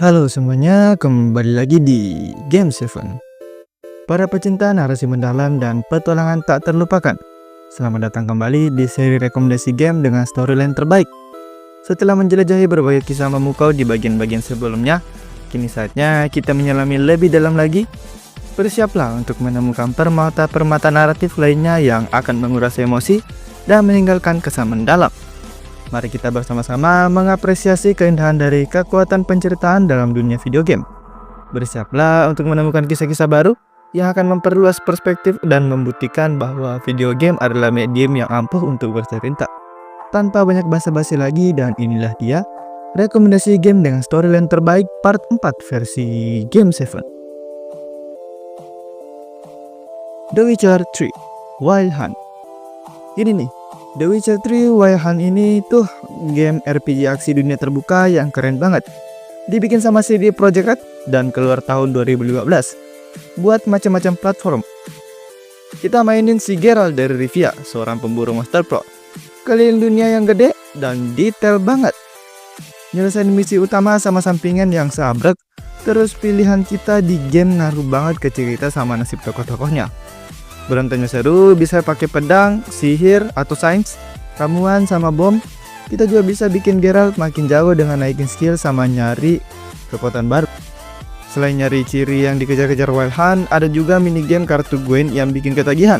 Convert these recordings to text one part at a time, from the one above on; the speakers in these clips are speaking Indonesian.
Halo semuanya, kembali lagi di Game 7. Para pecinta narasi mendalam dan petualangan tak terlupakan, selamat datang kembali di seri rekomendasi game dengan storyline terbaik. Setelah menjelajahi berbagai kisah memukau di bagian-bagian sebelumnya, kini saatnya kita menyelami lebih dalam lagi. Bersiaplah untuk menemukan permata-permata naratif lainnya yang akan menguras emosi dan meninggalkan kesan mendalam. Mari kita bersama-sama mengapresiasi keindahan dari kekuatan penceritaan dalam dunia video game. Bersiaplah untuk menemukan kisah-kisah baru yang akan memperluas perspektif dan membuktikan bahwa video game adalah medium yang ampuh untuk bercerita. Tanpa banyak basa-basi lagi, dan inilah dia rekomendasi game dengan storyline terbaik part 4 versi Game 7. The Witcher 3 Wild Hunt. Ini nih, The Witcher 3 Wild Hunt ini tuh game RPG aksi dunia terbuka yang keren banget. Dibikin sama CD Projekt Red dan keluar tahun 2015. Buat macam-macam platform. Kita mainin si Geralt dari Rivia, seorang pemburu monster pro. Keliling dunia yang gede dan detail banget. Nyelesain misi utama sama sampingan yang sabrek. Terus pilihan kita di game ngaruh banget ke cerita sama nasib tokoh-tokohnya. Berantemnya seru, bisa pakai pedang, sihir, atau sains, ramuan, sama bom. Kita juga bisa bikin Geralt makin jago dengan naikin skill sama nyari kekuatan baru. Selain nyari ciri yang dikejar-kejar Wild Hunt, ada juga minigame kartu Gwent yang bikin ketagihan.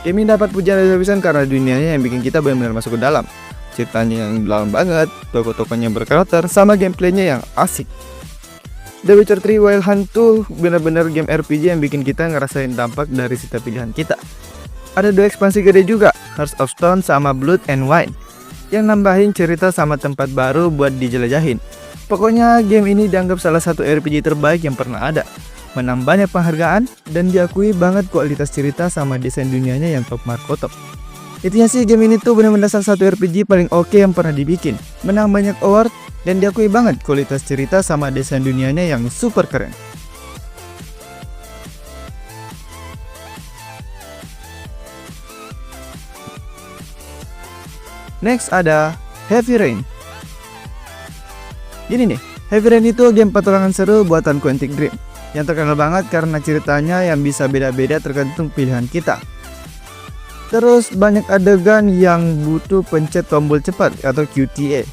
Game ini dapat pujian dari habisan karena dunianya yang bikin kita benar-benar masuk ke dalam. Ceritanya yang dalam banget, tokoh-tokohnya berkarakter, sama gameplaynya yang asik. The Witcher 3 Wild Hunt tuh bener-bener game RPG yang bikin kita ngerasain dampak dari setiap pilihan kita. Ada 2 ekspansi gede juga, Hearts of Stone sama Blood and Wine, yang nambahin cerita sama tempat baru buat dijelajahin. Pokoknya game ini dianggap salah satu RPG terbaik yang pernah ada. Menang banyak penghargaan dan diakui banget kualitas cerita sama desain dunianya yang top marko top. Intinya sih game ini tuh bener-bener salah satu RPG paling oke yang pernah dibikin. Menang banyak award dan diakui banget kualitas cerita sama desain dunianya yang super keren. Next ada Heavy Rain. Gini nih, Heavy Rain itu game petualangan seru buatan Quantic Dream yang terkenal banget karena ceritanya yang bisa beda-beda tergantung pilihan kita. Terus banyak adegan yang butuh pencet tombol cepat atau QTA.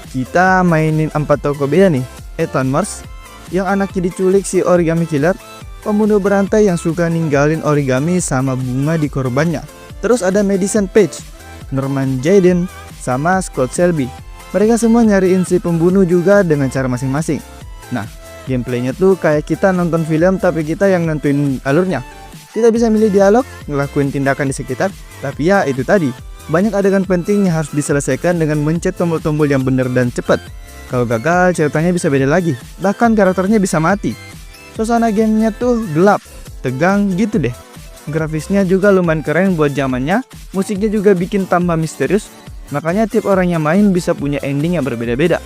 Kita mainin 4 tokoh beda nih. Ethan Mars yang anaknya diculik si origami killer, pembunuh berantai yang suka ninggalin origami sama bunga di korbannya. Terus ada Madison Page, Norman Jayden, sama Scott Selby. Mereka semua nyariin si pembunuh juga dengan cara masing-masing. Nah, gameplaynya tuh kayak kita nonton film tapi kita yang nentuin alurnya. Kita bisa milih dialog, ngelakuin tindakan di sekitar, tapi ya itu tadi, banyak adegan penting yang harus diselesaikan dengan mencet tombol-tombol yang benar dan cepat. Kalau gagal, ceritanya bisa beda lagi, bahkan karakternya bisa mati. Suasana gamenya tuh gelap, tegang gitu deh. Grafisnya juga lumayan keren buat zamannya, musiknya juga bikin tambah misterius, makanya tiap orang yang main bisa punya ending yang berbeda-beda.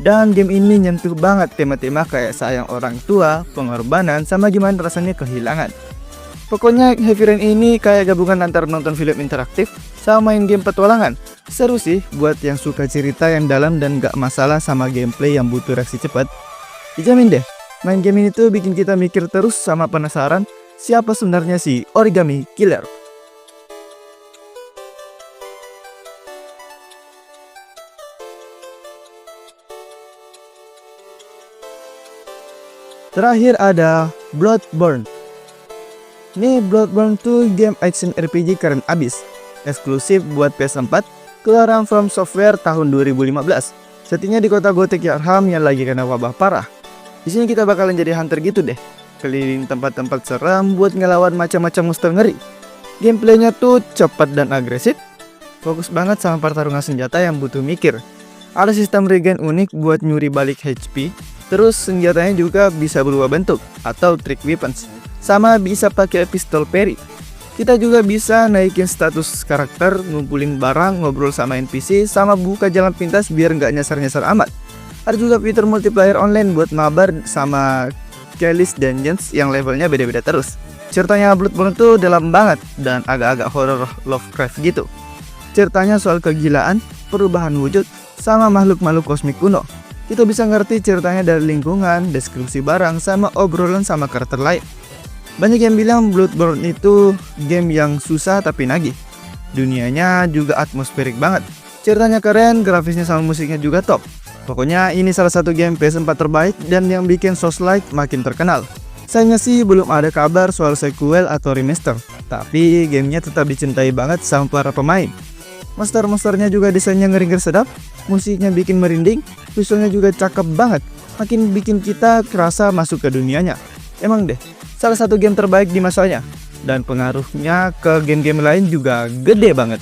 Dan game ini nyentuh banget tema-tema kayak sayang orang tua, pengorbanan, sama gimana rasanya kehilangan. Pokoknya Heavy Rain ini kayak gabungan antara nonton film interaktif sama main game petualangan. Seru sih buat yang suka cerita yang dalam dan gak masalah sama gameplay yang butuh reaksi cepat. Dijamin deh, main game ini tuh bikin kita mikir terus sama penasaran siapa sebenarnya si origami killer. Terakhir ada Bloodborne. Nih, Bloodborne tuh game action RPG keren abis, eksklusif buat PS4, keluaran From Software tahun 2015. Settingnya di kota Gotik Yarham yang lagi kena wabah parah. Di sini kita bakalan jadi hunter gitu deh, keliling tempat-tempat seram buat ngelawan macam-macam monster ngeri. Gameplaynya tuh cepat dan agresif, fokus banget sama pertarungan senjata yang butuh mikir. Ada sistem regen unik buat nyuri balik HP, terus senjatanya juga bisa berubah bentuk atau trick weapons. Sama bisa pakai pistol parry. Kita juga bisa naikin status karakter, ngumpulin barang, ngobrol sama NPC, sama buka jalan pintas biar nggak nyasar-nyasar amat. Ada juga fitur multiplayer online buat mabar sama Kelly's Dungeons yang levelnya beda-beda terus. Ceritanya Bloodborne tuh dalam banget dan agak-agak horror Lovecraft gitu. Ceritanya soal kegilaan, perubahan wujud, sama makhluk-makhluk kosmik kuno. Kita bisa ngerti ceritanya dari lingkungan, deskripsi barang, sama obrolan sama karakter lain. Banyak yang bilang Bloodborne itu game yang susah tapi nagih. Dunianya juga atmosferik banget. Ceritanya keren, grafisnya sama musiknya juga top. Pokoknya ini salah satu game PS4 terbaik dan yang bikin Souls-like makin terkenal. Sayangnya sih belum ada kabar soal sequel atau remaster, tapi gamenya tetap dicintai banget sama para pemain. Monster-monsternya juga desainnya ngeri-ngeri sedap, musiknya bikin merinding, visualnya juga cakep banget, makin bikin kita kerasa masuk ke dunianya. Emang deh, salah satu game terbaik di masanya, dan pengaruhnya ke game-game lain juga gede banget.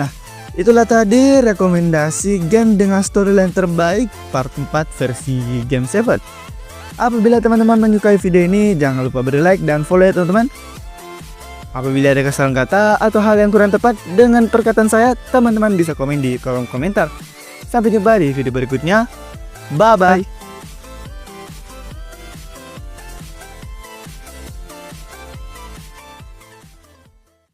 Nah, itulah tadi rekomendasi game dengan storyline terbaik part 4 versi Game 7. Apabila teman-teman menyukai video ini, jangan lupa beri like dan follow ya teman-teman. Apabila ada kesalahan kata atau hal yang kurang tepat dengan perkataan saya, teman-teman bisa komen di kolom komentar. Sampai jumpa di video berikutnya. Bye-bye.